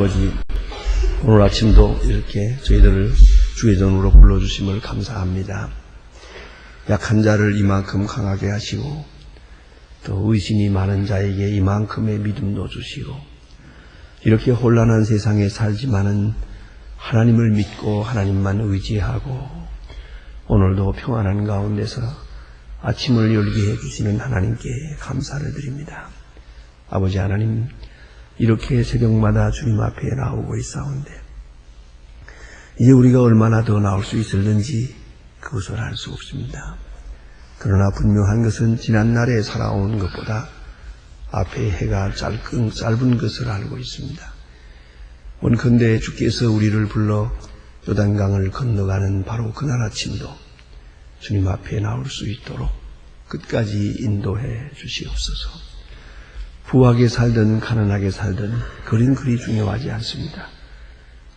아버지, 오늘 아침도 이렇게 저희들을 주의 전으로 불러주심을 감사합니다. 약한 자를 이만큼 강하게 하시고 또 의심이 많은 자에게 이만큼의 믿음도 주시고 이렇게 혼란한 세상에 살지만은 하나님을 믿고 하나님만 의지하고 오늘도 평안한 가운데서 아침을 열게 해주시는 하나님께 감사를 드립니다. 아버지 하나님, 이렇게 새벽마다 주님 앞에 나오고 있사온데 이제 우리가 얼마나 더 나올 수 있을는지 그것을 알 수 없습니다. 그러나 분명한 것은 지난날에 살아온 것보다 앞에 해가 짧은 것을 알고 있습니다. 원컨대 주께서 우리를 불러 요단강을 건너가는 바로 그날 아침도 주님 앞에 나올 수 있도록 끝까지 인도해 주시옵소서. 부하게 살든 가난하게 살든 그린 그리 중요하지 않습니다.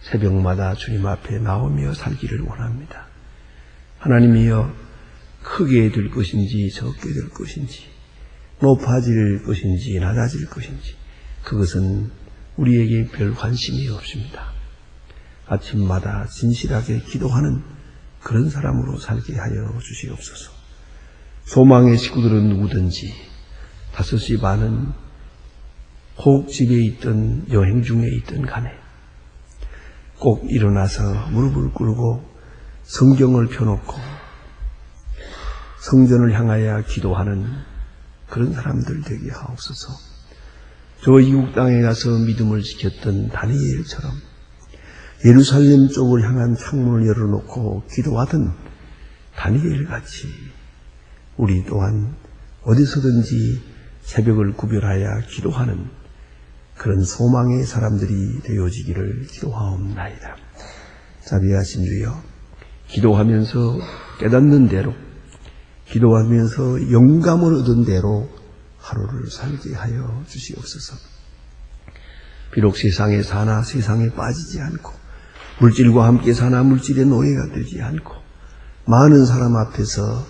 새벽마다 주님 앞에 나오며 살기를 원합니다. 하나님이여, 크게 될 것인지 적게 될 것인지 높아질 것인지 낮아질 것인지 그것은 우리에게 별 관심이 없습니다. 아침마다 진실하게 기도하는 그런 사람으로 살게 하여 주시옵소서. 소망의 식구들은 누구든지 5시 반은 혹 집에 있든 여행 중에 있든 간에 꼭 일어나서 무릎을 꿇고 성경을 펴놓고 성전을 향하여 기도하는 그런 사람들 되게 하옵소서. 저 이국 땅에 가서 믿음을 지켰던 다니엘처럼 예루살렘 쪽을 향한 창문을 열어놓고 기도하던 다니엘같이 우리 또한 어디서든지 새벽을 구별하여 기도하는 그런 소망의 사람들이 되어지기를 기도하옵나이다. 자비하신 주여, 기도하면서 깨닫는 대로, 기도하면서 영감을 얻은 대로 하루를 살게 하여 주시옵소서. 비록 세상에 사나 세상에 빠지지 않고 물질과 함께 사나 물질의 노예가 되지 않고 많은 사람 앞에서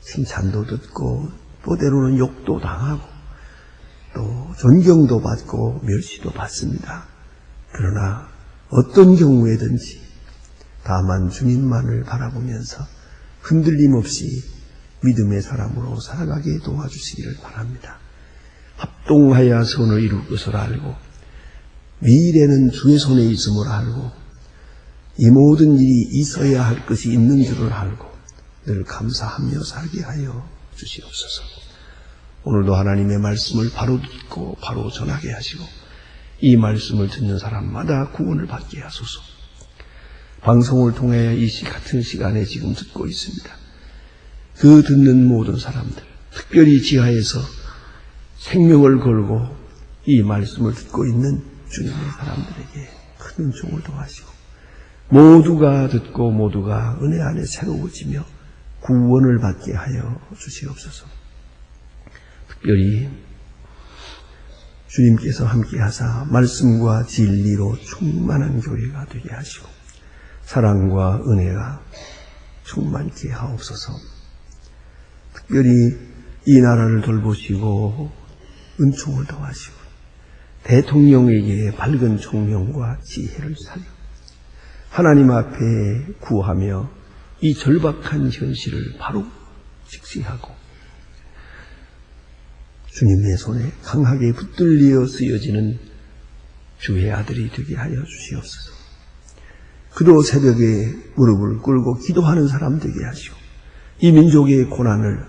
칭찬도 듣고 또 때로는 욕도 당하고 또 존경도 받고 멸시도 받습니다. 그러나 어떤 경우에든지 다만 주님만을 바라보면서 흔들림 없이 믿음의 사람으로 살아가게 도와주시기를 바랍니다. 합동하여 선을 이룰 것을 알고 미래는 주의 손에 있음을 알고 이 모든 일이 있어야 할 것이 있는 줄을 알고 늘 감사하며 살게 하여 주시옵소서. 오늘도 하나님의 말씀을 바로 듣고 바로 전하게 하시고 이 말씀을 듣는 사람마다 구원을 받게 하소서. 방송을 통해 이 같은 시간에 지금 듣고 있습니다. 그 듣는 모든 사람들, 특별히 지하에서 생명을 걸고 이 말씀을 듣고 있는 주님의 사람들에게 큰 은총을 더하시고 모두가 듣고 모두가 은혜 안에 새로워지며 구원을 받게 하여 주시옵소서. 특별히 주님께서 함께 하사 말씀과 진리로 충만한 교회가 되게 하시고 사랑과 은혜가 충만케 하옵소서. 특별히 이 나라를 돌보시고 은총을 더하시고 대통령에게 밝은 총명과 지혜를 살려 하나님 앞에 구하며 이 절박한 현실을 바로 직시하고 주님의 손에 강하게 붙들려 쓰여지는 주의 아들이 되게 하여 주시옵소서. 그도 새벽에 무릎을 꿇고 기도하는 사람 되게 하시고 이 민족의 고난을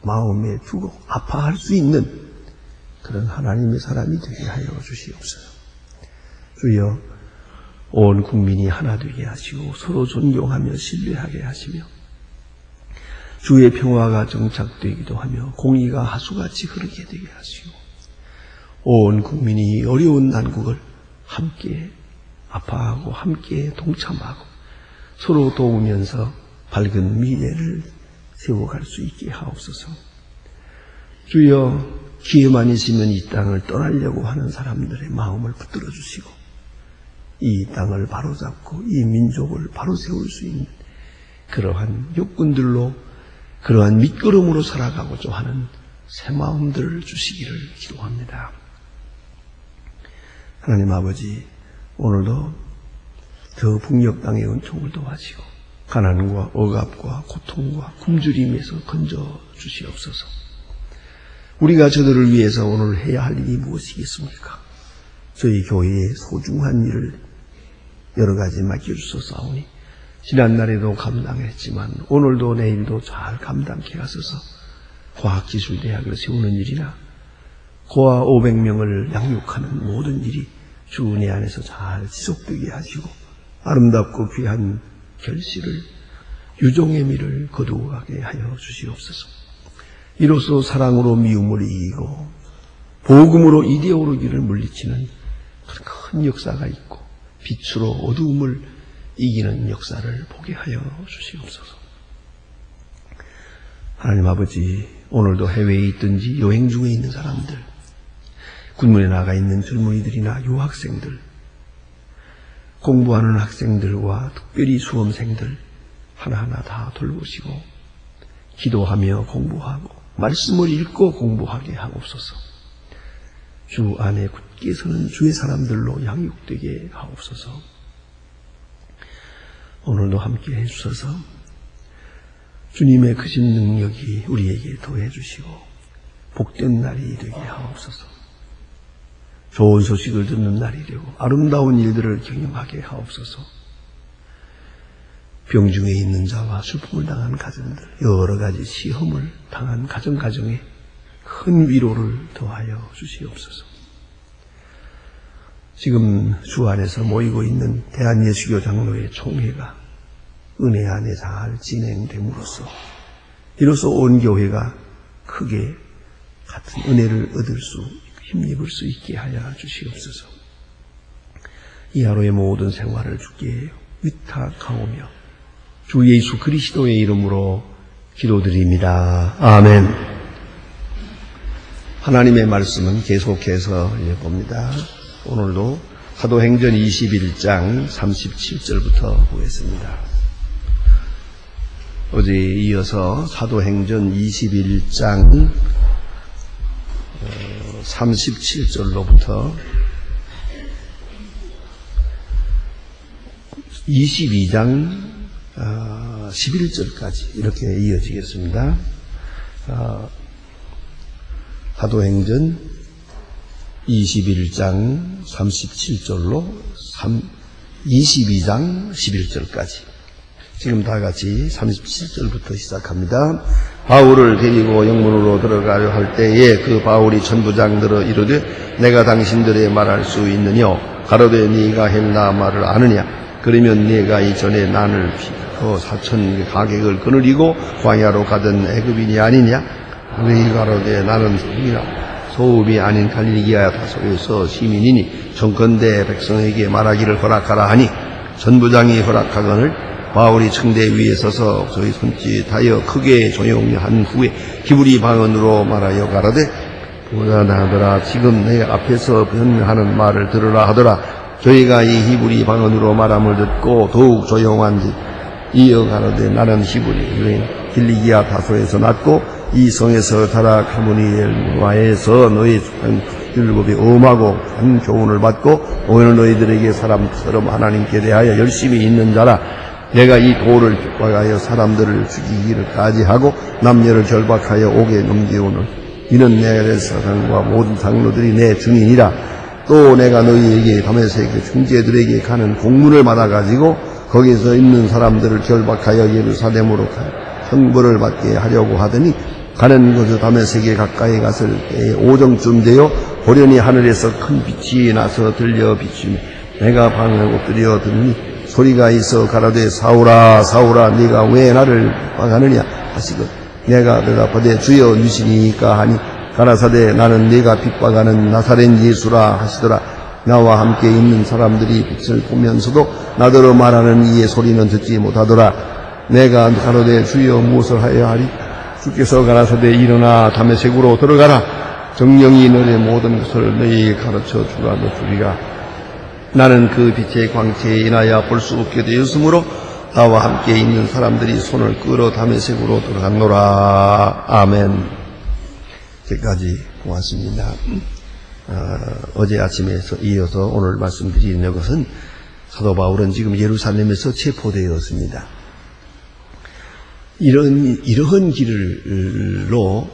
마음에 두고 아파할 수 있는 그런 하나님의 사람이 되게 하여 주시옵소서. 주여, 온 국민이 하나 되게 하시고 서로 존경하며 신뢰하게 하시며 주의 평화가 정착되기도 하며 공의가 하수같이 흐르게 되게 하시고 온 국민이 어려운 난국을 함께 아파하고 함께 동참하고 서로 도우면서 밝은 미래를 세워갈 수 있게 하옵소서. 주여, 기회만 있으면 이 땅을 떠나려고 하는 사람들의 마음을 붙들어 주시고 이 땅을 바로잡고 이 민족을 바로 세울 수 있는 그러한 육군들로 그러한 밑거름으로 살아가고자 하는 새 마음들을 주시기를 기도합니다. 하나님 아버지, 오늘도 저 북녘 땅의 은총을 도와시고 가난과 억압과 고통과 굶주림에서 건져 주시옵소서. 우리가 저들을 위해서 오늘 해야 할 일이 무엇이겠습니까? 저희 교회의 소중한 일을 여러 가지 맡겨주소서하오니 지난날에도 감당했지만 오늘도 내일도 잘 감당케 하소서. 과학기술대학을 세우는 일이나 고아 500명을 양육하는 모든 일이 주 은혜 안에서 잘 지속되게 하시고 아름답고 귀한 결실을 유종의 미를 거두어가게 하여 주시옵소서. 이로써 사랑으로 미움을 이기고 복음으로 이되어 오르기를 물리치는 큰 역사가 있고 빛으로 어두움을 이기는 역사를 보게 하여 주시옵소서. 하나님 아버지, 오늘도 해외에 있든지 여행 중에 있는 사람들, 군문에 나가 있는 젊은이들이나 유학생들, 공부하는 학생들과 특별히 수험생들 하나하나 다 돌보시고 기도하며 공부하고 말씀을 읽고 공부하게 하옵소서. 주 안에 굳게 서는 주의 사람들로 양육되게 하옵소서. 오늘도 함께 해주셔서 주님의 크신 능력이 우리에게 더해 주시고 복된 날이 되게 하옵소서. 좋은 소식을 듣는 날이 되고 아름다운 일들을 경험하게 하옵소서. 병중에 있는 자와 슬픔을 당한 가정들, 여러 가지 시험을 당한 가정에 큰 위로를 더하여 주시옵소서. 지금 주 안에서 모이고 있는 대한예수교 장로의 총회가 은혜 안에 잘 진행됨으로써 이로써 온 교회가 크게 같은 은혜를 얻을 수, 힘입을 수 있게 하여 주시옵소서. 이 하루의 모든 생활을 주께 위탁하오며 주 예수 그리스도의 이름으로 기도드립니다. 아멘. 하나님의 말씀은 계속해서 읽어봅니다. 오늘도 사도행전 21장 37절부터 보겠습니다. 어제에 이어서 사도행전 21장 37절로부터 22장 11절까지 이렇게 이어지겠습니다. 사도행전 21장 37절로 22장 11절까지 지금 다 같이 37절부터 시작합니다. 바울을 데리고 영문으로 들어가려 할 때에 그 바울이 천부장들어 이르되 내가 당신들의 말할 수 있느뇨? 가로되 네가 헬라 말을 아느냐? 그러면 네가 이전에 난을 피고 4,000 가객을 거느리고 광야로 가던 애굽인이 아니냐? 너희 가로되 나는 소읍이 아닌 갈릴리아 다소에서 시민이니 정컨대 백성에게 말하기를 허락하라 하니 전부장이 허락하거늘 바울이 청대 위에 서서 저희 손짓하여 크게 조용한 후에 히브리 방언으로 말하여 가라되 보다나더라 지금 내 앞에서 변하는 말을 들으라 하더라. 저희가 이 히브리 방언으로 말함을 듣고 더욱 조용한지 이어 가라되 나는 히브리 길리기아 다소에서 났고 이 성에서 자라 가므니엘과에서 너희 율법이 엄하고 한 교훈을 받고 오늘 너희들에게 사람처럼 하나님께 대하여 열심히 있는 자라. 내가 이 돌을 핍박하여 사람들을 죽이기를까지 하고 남녀를 결박하여 옥에 넘기오늘 이는 내 사상과 모든 장로들이 내 증인이라. 또 내가 너희에게 다메섹 중재들에게 가는 공문을 받아가지고 거기서 있는 사람들을 결박하여 예루살렘으로 형벌을 받게 하려고 하더니 가는 곳에 다메섹에 가까이 갔을 때에 오정쯤 되어 보련히 하늘에서 큰 빛이 나서 들려 비추며 내가 방을 엎드려 듣니 소리가 있어 가라되 사울아 사울아 네가 왜 나를 핍박하느냐 하시고 내가 대답하되 주여 유신이니까 하니 가라사대 나는 네가 핍박하는 나사렛 예수라 하시더라. 나와 함께 있는 사람들이 빛을 보면서도 나더러 말하는 이의 소리는 듣지 못하더라. 내가 가로되 주여 무엇을 하여야 하리? 주께서 가라사대 일어나 다메섹으로 들어가라. 정령이 너의 모든 것을 너희에게 가르쳐 주라 주리라. 나는 그 빛의 광채에 인하여 볼 수 없게 되었으므로 나와 함께 있는 사람들이 손을 끌어 다메섹으로 들어갔노라. 아멘. 여기까지 고맙습니다. 어제 아침에서 이어서 오늘 말씀드리는 것은 사도 바울은 지금 예루살렘에서 체포되었습니다. 이러한 길로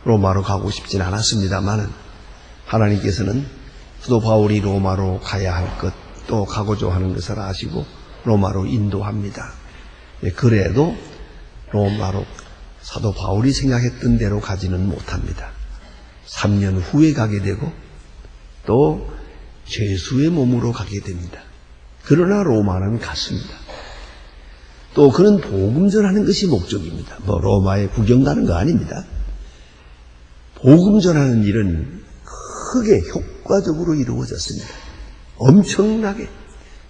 로마로 가고 싶진 않았습니다만 하나님께서는 사도 바울이 로마로 가야 할 것, 또 가고자 하는 것을 아시고 로마로 인도합니다. 그래도 로마로 사도 바울이 생각했던 대로 가지는 못합니다. 3년 후에 가게 되고 또 죄수의 몸으로 가게 됩니다. 그러나 로마는 갔습니다. 또 그는 복음 전하는 것이 목적입니다. 로마에 구경 가는 거 아닙니다. 복음 전하는 일은 크게 효과적으로 이루어졌습니다. 엄청나게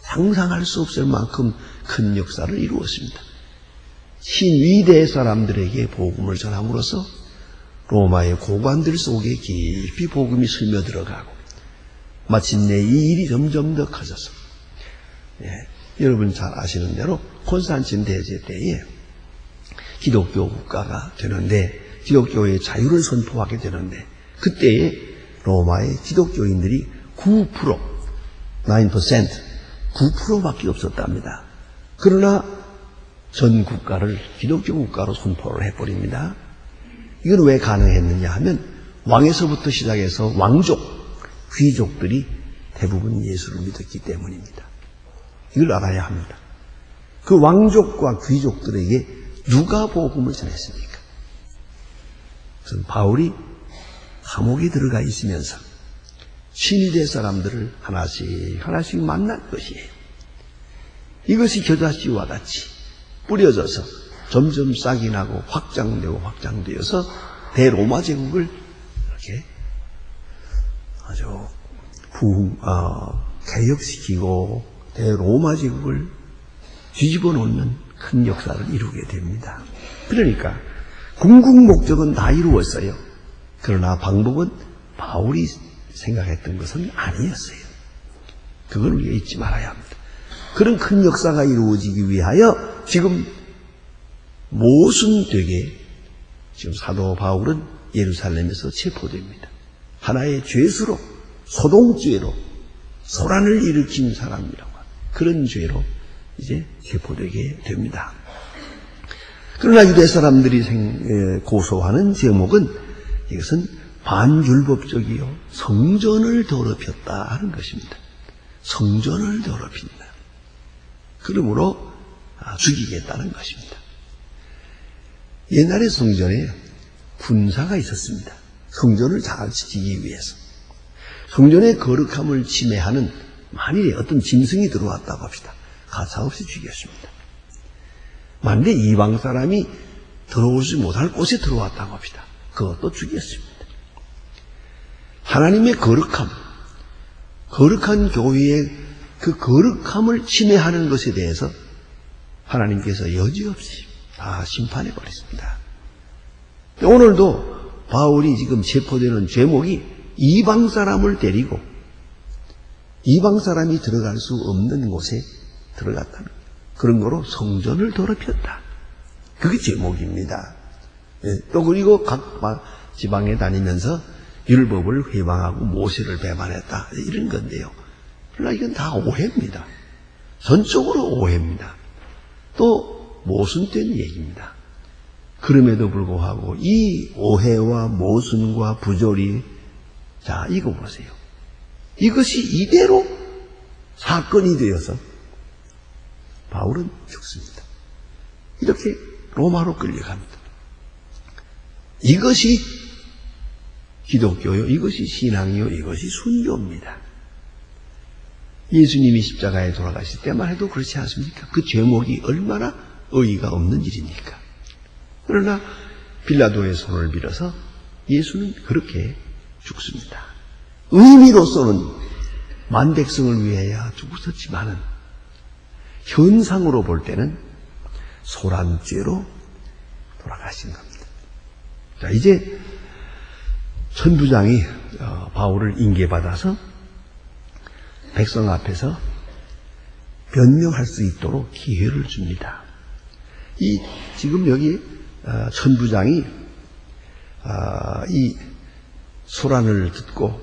상상할 수 없을 만큼 큰 역사를 이루었습니다. 신위대 사람들에게 복음을 전함으로써 로마의 고관들 속에 깊이 복음이 스며들어가고 마침내 이 일이 점점 더 커져서 여러분 잘 아시는 대로 콘스탄틴 대제 때에 기독교 국가가 되는데 기독교의 자유를 선포하게 되는데 그때에 로마의 기독교인들이 9%밖에 없었답니다. 그러나 전 국가를 기독교 국가로 선포를 해버립니다. 이건 왜 가능했느냐 하면 왕에서부터 시작해서 왕족, 귀족들이 대부분 예수를 믿었기 때문입니다. 이걸 알아야 합니다. 그 왕족과 귀족들에게 누가 복음을 전했습니까? 그래서 바울이 감옥에 들어가 있으면서 신위대 사람들을 하나씩 만난 것이에요. 이것이 겨자씨와 같이 뿌려져서 점점 싹이 나고 확장되어서 대로마 제국을 이렇게 아주 개혁시키고 대로마 제국을 뒤집어 놓는 큰 역사를 이루게 됩니다. 그러니까 궁극 목적은 다 이루었어요. 그러나 방법은 바울이 생각했던 것은 아니었어요. 그걸 우리가 잊지 말아야 합니다. 그런 큰 역사가 이루어지기 위하여 지금 모순되게 지금 사도 바울은 예루살렘에서 체포됩니다. 하나의 죄수로, 소동죄로 소란을 일으킨 사람이라고 그런 죄로 이제 체포되게 됩니다. 그러나 유대 사람들이 고소하는 제목은 이것은 반율법적이요 성전을 더럽혔다 하는 것입니다. 성전을 더럽힌다. 그러므로 죽이겠다는 것입니다. 옛날에 성전에 군사가 있었습니다. 성전을 잘 지키기 위해서. 성전의 거룩함을 침해하는 만일에 어떤 짐승이 들어왔다고 합시다. 가차없이 죽였습니다. 만일에 이방 사람이 들어오지 못할 곳에 들어왔다고 합시다. 그것도 죽였습니다. 하나님의 거룩한 교회의 그 거룩함을 침해하는 것에 대해서 하나님께서 여지없이 다 심판해 버렸습니다. 오늘도 바울이 지금 체포되는 제목이 이방 사람을 데리고 이방 사람이 들어갈 수 없는 곳에 들어갔다는 그런 거로 성전을 더럽혔다. 그게 제목입니다. 또 그리고 각 지방에 다니면서 율법을 회방하고 모세를 배반했다. 이런 건데요. 그러나 이건 다 오해입니다. 전적으로 오해입니다. 또 모순된 얘기입니다. 그럼에도 불구하고 이 오해와 모순과 부조리, 자 이거 보세요. 이것이 이대로 사건이 되어서 바울은 죽습니다. 이렇게 로마로 끌려갑니다. 이것이 기독교요, 이것이 신앙이요, 이것이 순교입니다. 예수님이 십자가에 돌아가실 때만 해도 그렇지 않습니까? 그 제목이 얼마나 의의가 없는 일입니까? 그러나 빌라도의 손을 빌어서 예수는 그렇게 죽습니다. 의미로서는 만백성을 위하여 죽으셨지만은 현상으로 볼 때는 소란죄로 돌아가신 겁니다. 자, 이제 천부장이 바울을 인계받아서 백성 앞에서 변명할 수 있도록 기회를 줍니다. 지금 여기 천부장이 이 소란을 듣고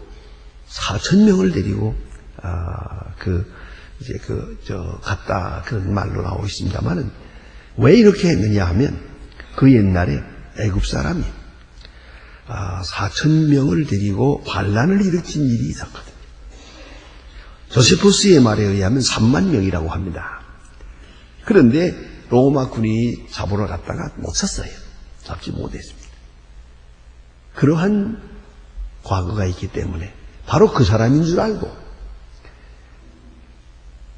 4,000명을 데리고 갔다 그런 말로 나오고 있습니다만은 왜 이렇게 했느냐 하면 그 옛날에 애굽 사람이 4,000명을 데리고 반란을 일으킨 일이 있었거든요. 조세포스의 말에 의하면 3만 명이라고 합니다. 그런데 로마 군이 잡으러 갔다가 못 쳤어요. 잡지 못했습니다. 그러한 과거가 있기 때문에 바로 그 사람인 줄 알고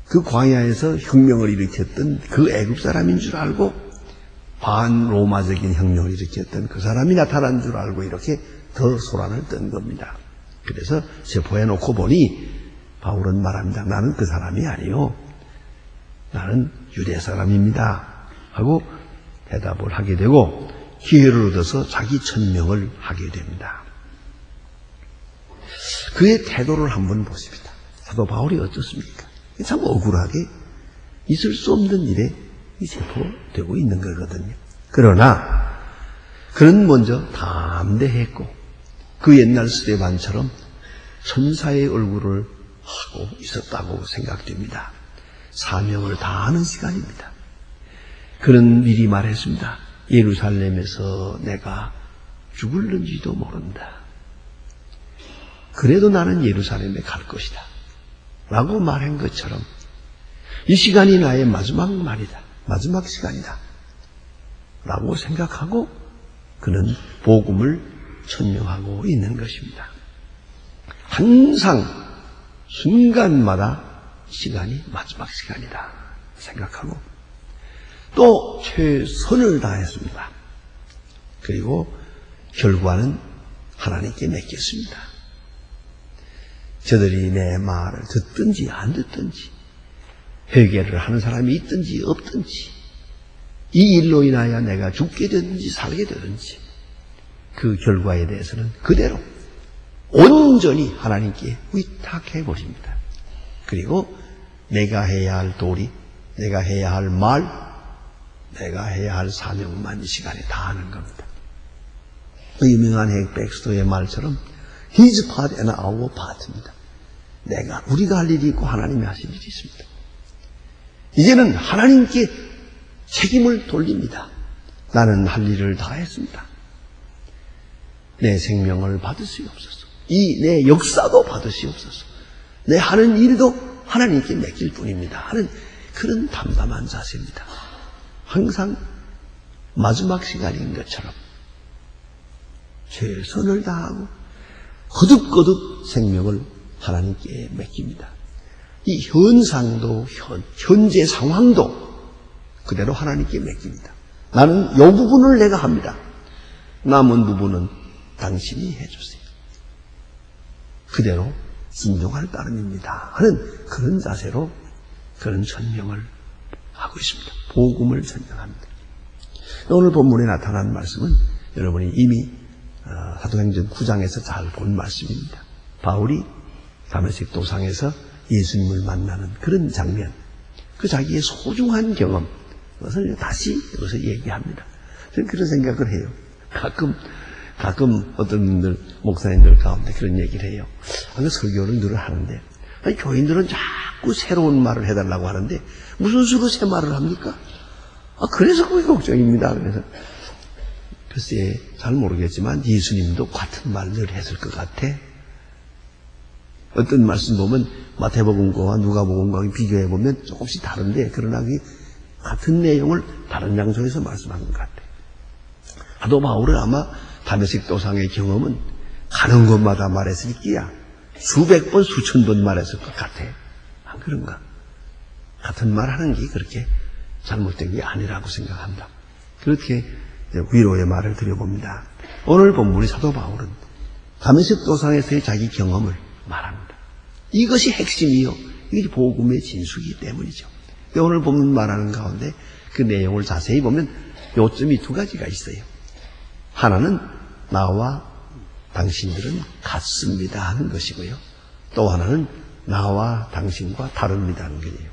그 광야에서 혁명을 일으켰던 그 애굽 사람인 줄 알고 반로마적인 혁명을 일으켰던 그 사람이 나타난 줄 알고 이렇게 더 소란을 뜬 겁니다. 그래서 체포해 놓고 보니 바울은 말합니다. 나는 그 사람이 아니요. 나는 유대 사람입니다. 하고 대답을 하게 되고 기회를 얻어서 자기 천명을 하게 됩니다. 그의 태도를 한번 보십니다. 사도 바울이 어떻습니까? 참 억울하게 있을 수 없는 일에 체포되고 있는 거거든요. 그러나 그는 먼저 담대했고 그 옛날 스데반처럼 천사의 얼굴을 하고 있었다고 생각됩니다. 사명을 다하는 시간입니다. 그는 미리 말했습니다. 예루살렘에서 내가 죽을는지도 모른다. 그래도 나는 예루살렘에 갈 것이다. 라고 말한 것처럼 이 시간이 나의 마지막 말이다. 마지막 시간이다. 라고 생각하고 그는 복음을 천명하고 있는 것입니다. 항상 순간마다 시간이 마지막 시간이다 생각하고 또 최선을 다했습니다. 그리고 결과는 하나님께 맡겼습니다. 저들이 내 말을 듣든지 안 듣든지 회개를 하는 사람이 있든지 없든지 이 일로 인하여 내가 죽게 되든지 살게 되든지 그 결과에 대해서는 그대로 온전히 하나님께 위탁해 버립니다. 그리고 내가 해야 할 도리, 내가 해야 할 말, 내가 해야 할 사명만 이 시간에 다 하는 겁니다. 그 유명한 핵 백스터의 말처럼 His part and our part입니다. 우리가 할 일이 있고 하나님이 하실 일이 있습니다. 이제는 하나님께 책임을 돌립니다. 나는 할 일을 다 했습니다. 내 생명을 받으시옵소서. 내 역사도 받으시옵소서. 내 하는 일도 하나님께 맡길 뿐입니다. 하는 그런 담담한 자세입니다. 항상 마지막 시간인 것처럼 최선을 다하고 거듭거듭 생명을 하나님께 맡깁니다. 이 현상도 현재 상황도 그대로 하나님께 맡깁니다. 나는 이 부분을 내가 합니다. 남은 부분은 당신이 해주세요. 그대로 순종할 따름입니다. 하는 그런 자세로 그런 천명을 하고 있습니다. 복음을 천명합니다. 오늘 본문에 나타난 말씀은 여러분이 이미 사도행전 9장에서 잘 본 말씀입니다. 바울이 다메섹 도상에서 예수님을 만나는 그런 장면, 그 자기의 소중한 경험, 그것을 다시 여기서 얘기합니다. 저는 그런 생각을 해요. 가끔 어떤 분들, 목사님들 가운데 그런 얘기를 해요. 설교를 늘 하는데, 교인들은 자꾸 새로운 말을 해달라고 하는데, 무슨 수로 새 말을 합니까? 그래서 그게 걱정입니다. 그래서, 글쎄, 잘 모르겠지만, 예수님도 같은 말 늘 했을 것 같아. 어떤 말씀 보면, 마태복음과 누가복음과 비교해보면 조금씩 다른데, 그러나 같은 내용을 다른 장소에서 말씀한 것 같아. 사도 바울은 아마 다메섹 도상의 경험은 가는 곳마다 말했을 끼야 수백 번, 수천 번 말했을 것 같아. 안 그런가? 같은 말 하는 게 그렇게 잘못된 게 아니라고 생각합니다. 그렇게 위로의 말을 드려봅니다. 오늘 본문의 사도 바울은 다메섹 도상에서의 자기 경험을 말합니다. 이것이 핵심이요. 이게 복음의 진수이기 때문이죠. 오늘 본문 말하는 가운데 그 내용을 자세히 보면 요점이 두 가지가 있어요. 하나는 나와 당신들은 같습니다 하는 것이고요. 또 하나는 나와 당신과 다릅니다 하는 거예요.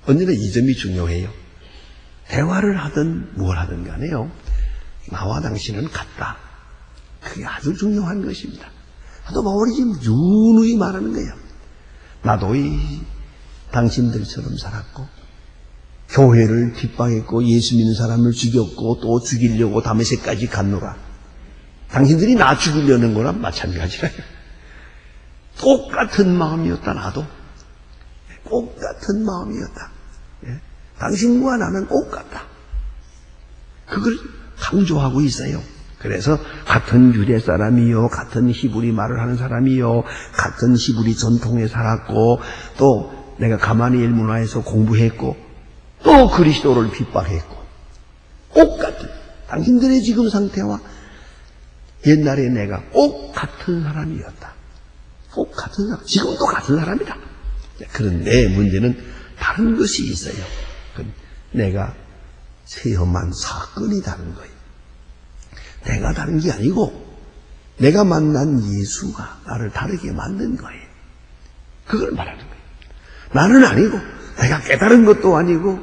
언제나 이 점이 중요해요. 대화를 하든 뭘 하든 간에요. 나와 당신은 같다. 그게 아주 중요한 것입니다. 사도 바울이 지금 유누이 말하는 거예요. 나도 당신들처럼 살았고 교회를 핍박했고 예수 믿는 사람을 죽였고 또 죽이려고 다메섹까지 갔노라. 당신들이 나 죽이려는 거랑 마찬가지라요. 똑같은 마음이었다. 나도 똑같은 마음이었다. 예? 당신과 나는 똑같다. 그걸 강조하고 있어요. 그래서 같은 유대 사람이요, 같은 히브리 말을 하는 사람이요, 같은 히브리 전통에 살았고, 또 내가 가마니엘 문화에서 공부했고, 또 그리스도를 핍박했고, 똑같은 당신들의 지금 상태와 옛날에 내가 똑같은 사람이었다. 똑같은 사람, 지금도 같은 사람이다. 그런데 문제는 다른 것이 있어요. 내가 체험한 사건이 다른 거예요. 내가 다른 게 아니고 내가 만난 예수가 나를 다르게 만든 거예요. 그걸 말하는 거예요. 나는 아니고 내가 깨달은 것도 아니고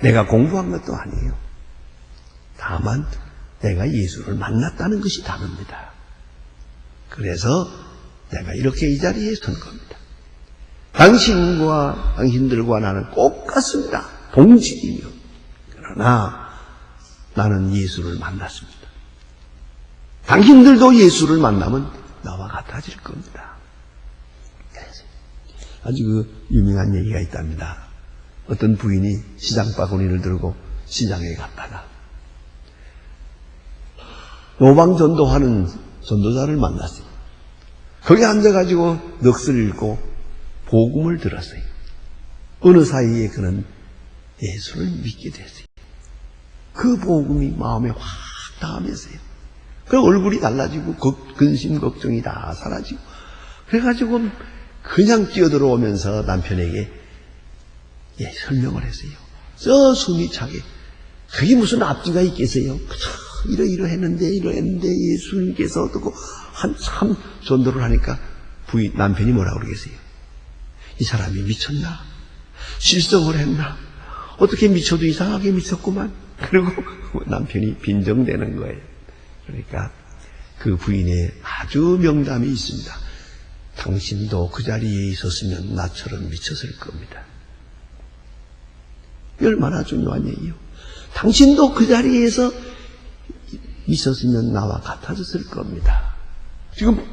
내가 공부한 것도 아니에요. 다만 내가 예수를 만났다는 것이 다릅니다. 그래서 내가 이렇게 이 자리에 선 겁니다. 당신들과 나는 똑같습니다. 동질이며. 그러나 나는 예수를 만났습니다. 당신들도 예수를 만나면 나와 같아질 겁니다. 아주 유명한 얘기가 있답니다. 어떤 부인이 시장 바구니를 들고 시장에 갔다가 노방 전도하는 전도자를 만났어요. 거기 앉아가지고 넋을 읽고 복음을 들었어요. 어느 사이에 그는 예수를 믿게 됐어요. 그 복음이 마음에 확 닿으면서요. 그 얼굴이 달라지고 근심 걱정이 다 사라지고 그래가지고 그냥 뛰어들어오면서 남편에게 설명을 했어요. 저 숨이 차게 그게 무슨 앞뒤가 있겠어요. 이러했는데 예수님께서 어떻고 한참 전도를 하니까 남편이 뭐라고 그러겠어요. 이 사람이 미쳤나? 실성을 했나? 어떻게 미쳐도 이상하게 미쳤구만. 그리고 남편이 빈정대는 거예요. 그러니까 그 부인의 아주 명담이 있습니다. 당신도 그 자리에 있었으면 나처럼 미쳤을 겁니다. 얼마나 중요한 얘기요. 당신도 그 자리에서 있었으면 나와 같아졌을 겁니다. 지금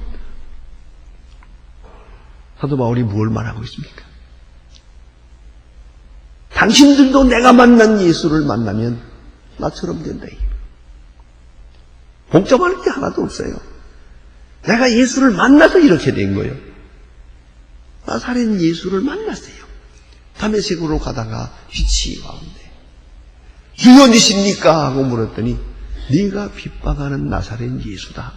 사도 바울이 뭘 말하고 있습니까? 당신들도 내가 만난 예수를 만나면 나처럼 된다. 복잡할 게 하나도 없어요. 내가 예수를 만나서 이렇게 된 거예요. 나사렛 예수를 만났어요. 다메섹으로 가다가 빛이 와온대. 주여 니십니까? 하고 물었더니 네가 핍박하는 나사렛 예수다.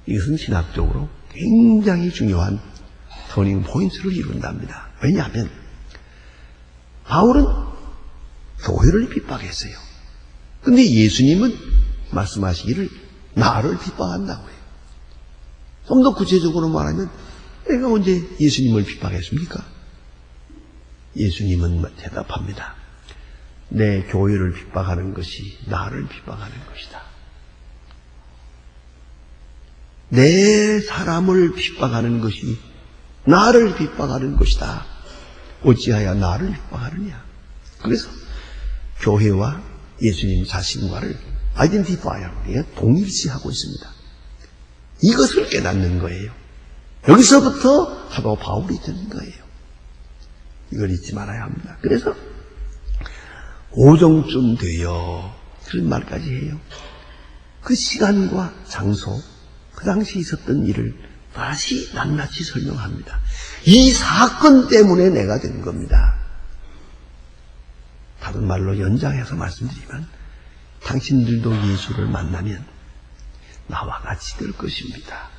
이것은 신학적으로 굉장히 중요한 터닝 포인트를 이룬답니다. 왜냐하면 바울은 교회를 핍박했어요. 그런데 예수님은 말씀하시기를 나를 핍박한다고 해요. 좀 더 구체적으로 말하면 내가 언제 예수님을 핍박했습니까? 예수님은 대답합니다. 내 교회를 핍박하는 것이 나를 핍박하는 것이다. 내 사람을 핍박하는 것이 나를 핍박하는 것이다. 어찌하여 나를 핍박하느냐. 그래서 교회와 예수님 자신과를 아이덴티파이하고 동일시하고 있습니다. 이것을 깨닫는 거예요. 여기서부터 사도 바울이 되는 거예요. 이걸 잊지 말아야 합니다. 그래서 오정쯤 되어 그런 말까지 해요. 그 시간과 장소, 그 당시 있었던 일을 다시 낱낱이 설명합니다. 이 사건 때문에 내가 된 겁니다. 다른 말로 연장해서 말씀드리면 당신들도 예수를 만나면 나와 같이 될 것입니다.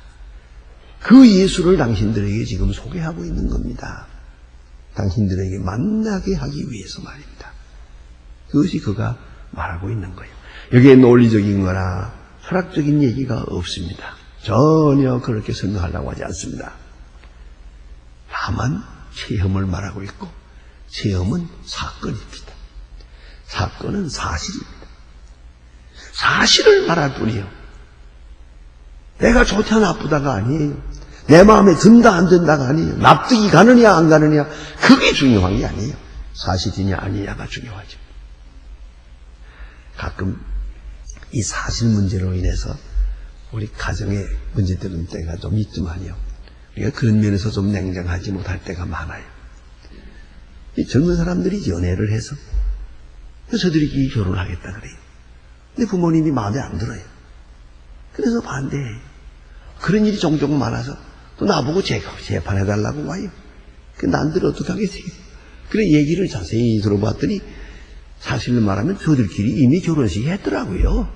그 예수를 당신들에게 지금 소개하고 있는 겁니다. 당신들에게 만나게 하기 위해서 말입니다. 그것이 그가 말하고 있는 거예요. 여기에 논리적인 거나 철학적인 얘기가 없습니다. 전혀 그렇게 설명하려고 하지 않습니다. 다만 체험을 말하고 있고 체험은 사건입니다. 사건은 사실입니다. 사실을 말할 뿐이요. 내가 좋다 나쁘다가 아니에요. 내 마음에 든다 안 든다가 아니에요. 납득이 가느냐 안 가느냐 그게 중요한 게 아니에요. 사실이냐 아니냐가 중요하죠. 가끔 이 사실 문제로 인해서 우리 가정에 문제되는 때가 좀 있지만요. 우리가 그런 면에서 좀 냉정하지 못할 때가 많아요. 이 젊은 사람들이 연애를 해서 저들이 결혼하겠다 그래요. 근데 부모님이 마음에 안 들어요. 그래서 반대해요. 그런 일이 종종 많아서 또 나보고 재판해달라고 와요. 난들 어떻게 하겠어요? 그래 얘기를 자세히 들어봤더니 사실을 말하면 저들끼리 이미 결혼식 했더라고요.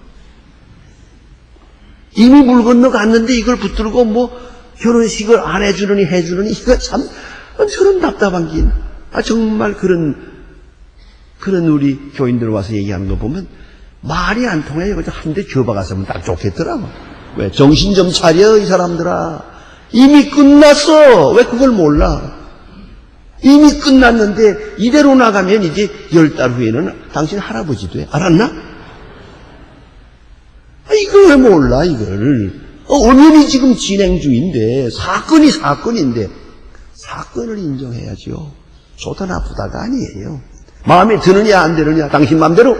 이미 물 건너 갔는데 이걸 붙들고 뭐 결혼식을 안 해주느니 해주느니 이거 참 저런 답답한 게 정말 그런 우리 교인들 와서 얘기하는 거 보면 말이 안 통해요. 그저 한 대 줘박았으면 딱 좋겠더라고. 왜? 정신 좀 차려 이 사람들아. 이미 끝났어. 왜 그걸 몰라? 이미 끝났는데 이대로 나가면 이제 10달 후에는 당신 할아버지 돼. 알았나? 이걸 왜 몰라 이걸. 엄연히 지금 진행 중인데 사건인데 사건을 인정해야죠. 좋다 나쁘다가 아니에요. 마음에 드느냐 안 드느냐 당신 마음대로.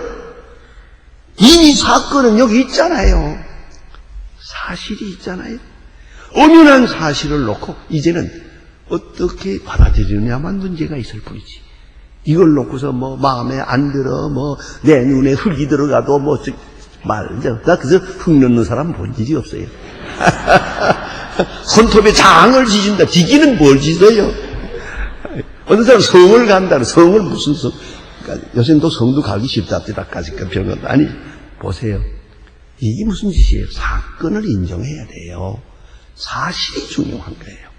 이 사건은 여기 있잖아요. 사실이 있잖아요. 엄연한 사실을 놓고 이제는 어떻게 받아들이느냐만 문제가 있을 뿐이지. 이걸 놓고서 뭐 마음에 안 들어 뭐 내 눈에 흙이 들어가도 뭐 나 그저 흙 넣는 사람 본 일이 없어요. 손톱에 장을 지진다. 지기는 뭘 지어요? 어느 사람 성을 간다. 성을 무슨 성? 그러니까 요새는 또 성도 가기 싫다까지 그 병은 아니. 보세요. 이게 무슨 짓이에요? 사건을 인정해야 돼요. 사실이 중요한 거예요.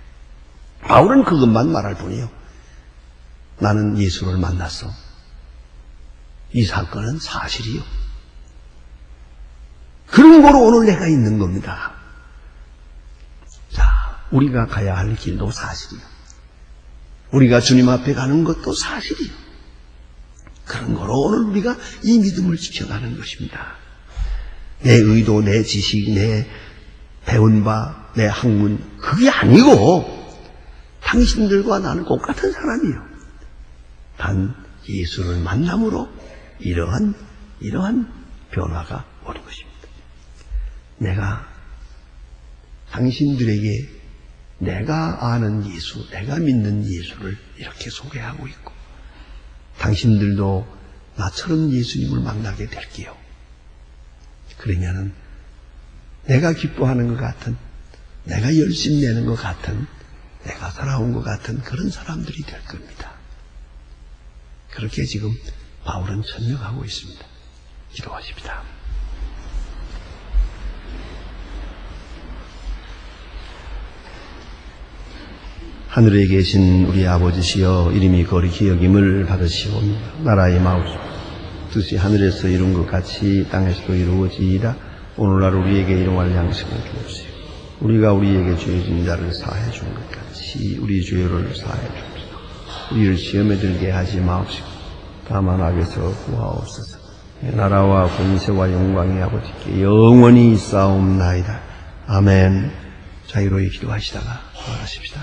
바울은 그것만 말할 뿐이에요. 나는 예수를 만났어. 이 사건은 사실이요. 그런 거로 오늘 내가 있는 겁니다. 자, 우리가 가야 할 길도 사실이요. 우리가 주님 앞에 가는 것도 사실이요. 그런 거로 오늘 우리가 이 믿음을 지켜가는 것입니다. 내 의도, 내 지식, 내 배운 바, 내 학문 그게 아니고 당신들과 나는 똑같은 사람이요. 단 예수를 만남으로 이러한 변화가 오는 것입니다. 내가 당신들에게 내가 아는 예수, 내가 믿는 예수를 이렇게 소개하고 있고 당신들도 나처럼 예수님을 만나게 될게요. 그러면은 내가 기뻐하는 것 같은, 내가 열심 내는 것 같은, 내가 살아온 것 같은 그런 사람들이 될 겁니다. 그렇게 지금 바울은 설명하고 있습니다. 기도하십니다. 하늘에 계신 우리 아버지시여 이름이 거룩히 여김을 받으시오며 나라의 마옵소서 뜻이 하늘에서 이룬 것 같이 땅에서도 이루어지이다. 오늘날 우리에게 일용할 양식을 주옵시오. 우리가 우리에게 죄 진 자를 사해 준 것 같이 우리 죄를 사해 주옵소서. 우리를 시험에 들게 하지 마옵시고 다만 악에서 구하옵소서. 나라와 권세와 영광이 아버지께 영원히 있사옵나이다. 아멘. 자유로이 기도하시다가 말하십시다.